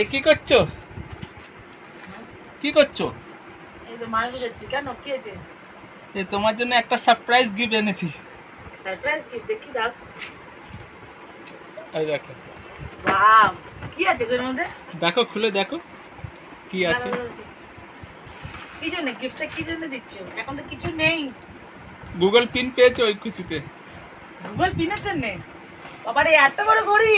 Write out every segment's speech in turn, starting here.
এ কি করছো? কি করছো? এই তো মাল গুলোচ্ছি। কেন, কি হয়েছে? এ তোমার জন্য একটা সারপ্রাইজ গিফট এনেছি। Surprise gift? দেখি দাও। এই দেখো। ওয়াও, কি আছে এর মধ্যে? দেখো, খুলে দেখো কি আছে। কি জন্য গিফটটা, কি জন্য দিচ্ছ? এখন তো কিছু নেই। গুগল পিন পেয়েছো ওই খুশিতে? গুগল পিনের জন্য? বাবারে, এত বড় ঘড়ি!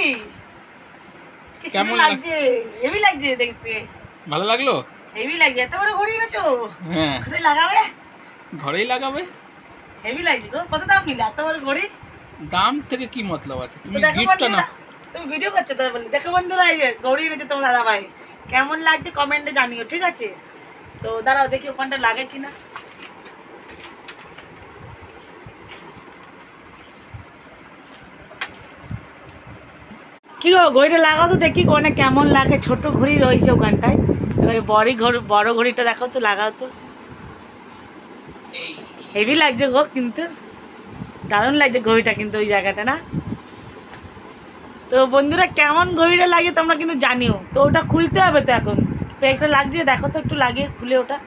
কি সুন্দর কেমন লাগছে, হেভি লাগছে দেখতে। ভালো লাগলো? হেভি লাগছে, এত বড় ঘড়ি এনেছো। হ্যাঁ, কোথায় লাগাবে? ঘরেই লাগাবে। হেভি লাগছে গো। কত দাম নিলে এত বড় ঘড়ি? দাম থেকে কি মতলব আছে, তুমি দেখো গিফটটা না। বন্ধুরা, তুমি ভিডিও করছো তাই বলি। দেখো বন্ধুরা, এই যে ঘড়ি এনেছে তোমার দাদা ভাই। কেমন লাগছে কমেন্টে জানিও, ঠিক আছে? তো দাঁড়াও দেখি ওখানটা লাগে কিনা। কি গো, ঘড়িটা লাগাও তো দেখি কোনে কেমন লাগে। ছোট ঘড়ি রয়েছে ওখানটায়। এবারে বড় ঘড়িটা দেখো তো, লাগাও তো। হেভি লাগছে গো, কিন্তু দারুণ লাগছে ঘড়িটা কিন্তু ওই জায়গাটা, না? তো বন্ধুরা, কেমন ঘড়িটা লাগে তোমরা কিন্তু জানিও। তো ওটা খুলতে হবে তো এখন। একটা লাগছে, দেখো তো একটু লাগিয়ে খুলে ওটা।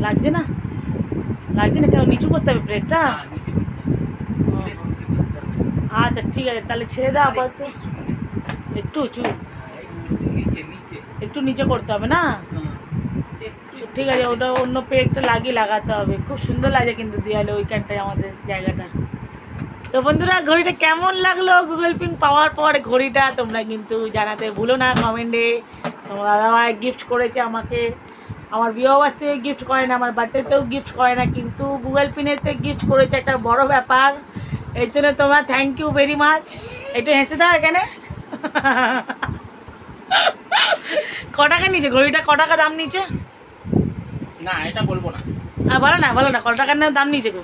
লাগছে না? লাগছে না কেন? নিচু করতে হবে প্লেটটা। আচ্ছা ঠিক আছে, তাহলে ছেড়ে দাও আপাতত। একটু উঁচু, একটু নিচে করতে হবে, না? ঠিক আছে, ওটা অন্য পেরেকটা লাগিয়ে লাগাতে হবে। খুব সুন্দর লাগে কিন্তু দেয়ালে ওইখানটায় আমাদের জায়গাটা। তো বন্ধুরা, ঘড়িটা কেমন লাগলো গুগল পিন পাওয়ার পর ঘড়িটা তোমরা কিন্তু জানাতে ভুলো না কমেন্টে। তোমার দাদাভাই গিফট করেছে আমাকে। আমার বিয়েবার্ষে গিফট করে না, আমার বার্থডেতেও গিফট করে না, কিন্তু গুগল পিনেতে গিফট করেছে, একটা বড় ব্যাপার। এর জন্য তোমরা থ্যাংক ইউ ভেরি মাচ। একটু হেসে দাও এখানে। ক টাকা নিচে ঘড়িটা? ক টাকা দাম নিচে? না, এটা বলবো না। হ্যাঁ, বলো না, বলো না, কত টাকার দাম নিচে গো?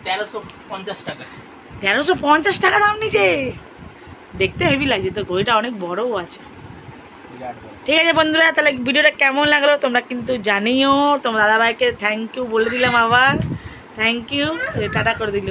1350 টাকা। 1350 টাকা দাম নিচে? দেখতে হেভি লাগছে তো, ঘড়িটা অনেক বড়ও আছে। ঠিক আছে বন্ধুরা, তাহলে ভিডিওটা কেমন লাগলো তোমরা কিন্তু জানিও। তোমার দাদাভাইকে থ্যাংক ইউ বলে দিলাম আবার। থ্যাংক ইউ, টাটা করে দিল।